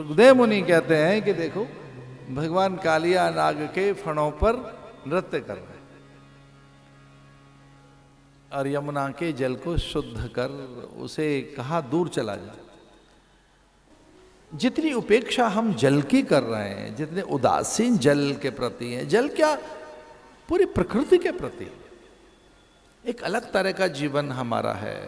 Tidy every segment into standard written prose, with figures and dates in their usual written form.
सुखदेव मुनि कहते हैं कि देखो भगवान कालिया नाग के फणों पर नृत्य कर रहे हैं और यमुना के जल को शुद्ध कर उसे कहा दूर चला जा। जितनी उपेक्षा हम जल की कर रहे हैं, जितने उदासीन जल के प्रति हैं, जल क्या पूरी प्रकृति के प्रति एक अलग तरह का जीवन हमारा है,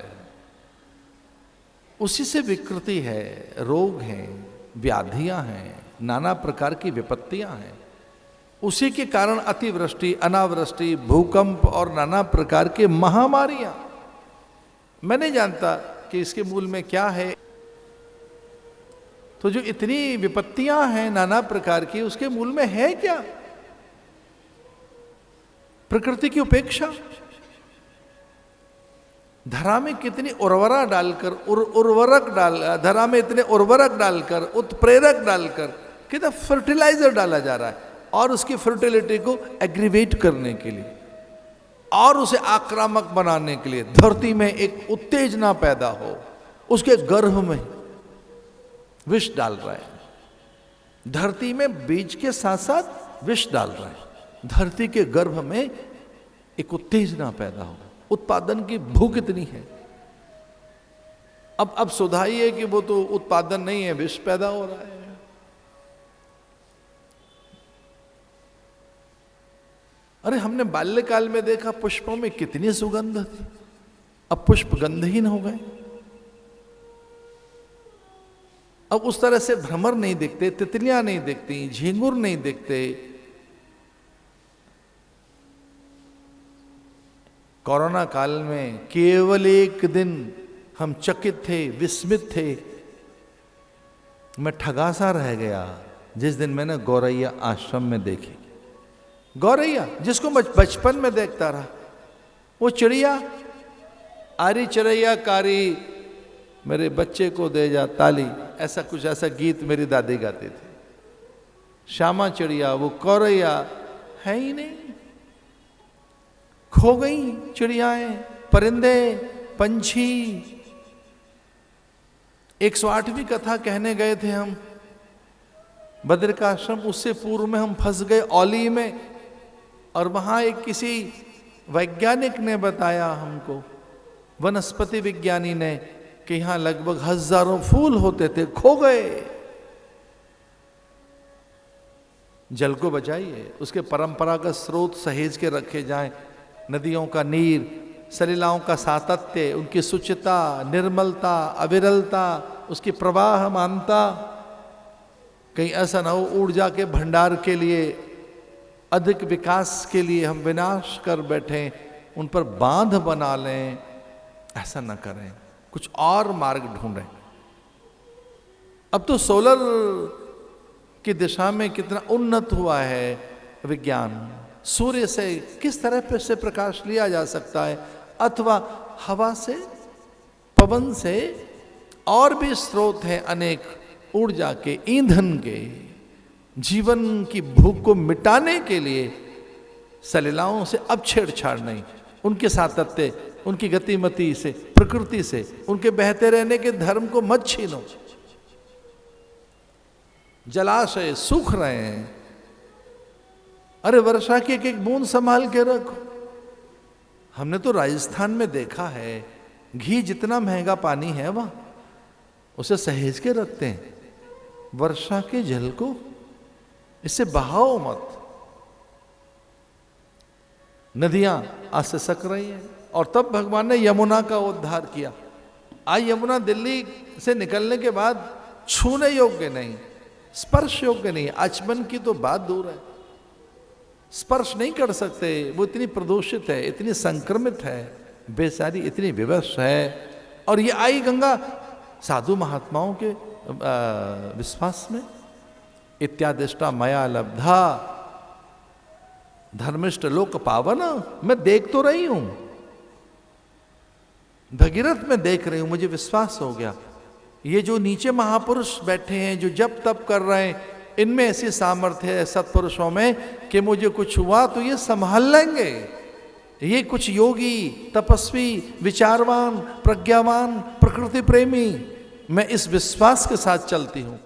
उसी से विकृति है, रोग हैं, व्याधियां हैं, नाना प्रकार की विपत्तियां हैं, उसी के कारण अतिवृष्टि, अनावृष्टि, भूकंप और नाना प्रकार के महामारियां। मैं नहीं जानता कि इसके मूल में क्या है। तो जो इतनी विपत्तियां हैं नाना प्रकार की, उसके मूल में है क्या? प्रकृति की उपेक्षा। धरा में कितनी उर्वरा डालकर धरा में इतने उर्वरक डालकर, उत्प्रेरक डालकर कितना फर्टिलाइजर डाला जा रहा है और उसकी फर्टिलिटी को एग्रीवेट करने के लिए और उसे आक्रामक बनाने के लिए धरती में एक उत्तेजना पैदा हो, उसके गर्भ में विष डाल रहा है। धरती में बीज के साथ साथ विष डाल रहा है, धरती के गर्भ में एक उत्तेजना पैदा हो, उत्पादन की भूख इतनी है। अब सुधाई है कि वो तो उत्पादन नहीं है, विष पैदा हो रहा है। अरे हमने बाल्यकाल में देखा पुष्पों में कितनी सुगंध थी, अब पुष्प गंधहीन हो गए। अब उस तरह से भ्रमर नहीं दिखते, तितलियां नहीं दिखती, झींगुर नहीं दिखते। कोरोना काल में केवल एक दिन हम चकित थे, विस्मित थे। मैं ठगासा रह गया जिस दिन मैंने गौरैया आश्रम में देखी। गौरैया जिसको बचपन में देखता रहा, वो चिड़िया आरी चिड़ैया कारी मेरे बच्चे को दे जा ताली, ऐसा कुछ ऐसा गीत मेरी दादी गाती थी। श्यामा चिड़िया, वो गौरैया है ही नहीं। खो गई चिड़ियाएं, परिंदे, पंछी। 108वीं कथा कहने गए थे हम बद्रिकाश्रम, उससे पूर्व में हम फंस गए औली में, और वहां एक किसी वैज्ञानिक ने बताया हमको, वनस्पति विज्ञानी ने, कि यहां लगभग हजारों फूल होते थे, खो गए। जल को बचाइए, उसके परंपरागत स्रोत सहेज के रखे जाएं। नदियों का नीर, सलिलाओं का सातत्य, उनकी शुचिता, निर्मलता, अविरलता, उसकी प्रवाह मानता, कहीं ऐसा ना हो ऊर्जा के भंडार के लिए, अधिक विकास के लिए हम विनाश कर बैठे, उन पर बांध बना लें। ऐसा ना करें, कुछ और मार्ग ढूंढें। अब तो सोलर की दिशा में कितना उन्नत हुआ है विज्ञान। सूर्य से किस तरह से प्रकाश लिया जा सकता है, अथवा हवा से, पवन से, और भी स्रोत हैं अनेक ऊर्जा के, ईंधन के। जीवन की भूख को मिटाने के लिए सलिलाओं से अब छेड़छाड़ नहीं, उनके सातत्य, उनकी गतिमति से, प्रकृति से, उनके बहते रहने के धर्म को मत छीनो। जलाशय सूख रहे हैं, अरे वर्षा की एक एक बूंद संभाल के रखो। हमने तो राजस्थान में देखा है, घी जितना महंगा पानी है वहां, उसे सहेज के रखते हैं। वर्षा के जल को इससे बहाओ मत। नदियां आज से सक रही हैं, और तब भगवान ने यमुना का उद्धार किया। आज यमुना दिल्ली से निकलने के बाद छूने योग्य नहीं, स्पर्श योग्य नहीं। आचमन की तो बात दूर है, स्पर्श नहीं कर सकते, वो इतनी प्रदूषित है, इतनी संक्रमित है, बेचारी इतनी विवश है। और ये आई गंगा साधु महात्माओं के विश्वास में, इत्यादिष्टा मया लब्धा धर्मिष्ठ लोक पावन। मैं देख तो रही हूं, भगीरथ में देख रही हूं, मुझे विश्वास हो गया। ये जो नीचे महापुरुष बैठे हैं, जो जप तप कर रहे हैं, इनमें ऐसी सामर्थ्य है सत्पुरुषों में कि मुझे कुछ हुआ तो ये संभाल लेंगे। ये कुछ योगी, तपस्वी, विचारवान, प्रज्ञावान, प्रकृति प्रेमी, मैं इस विश्वास के साथ चलती हूं।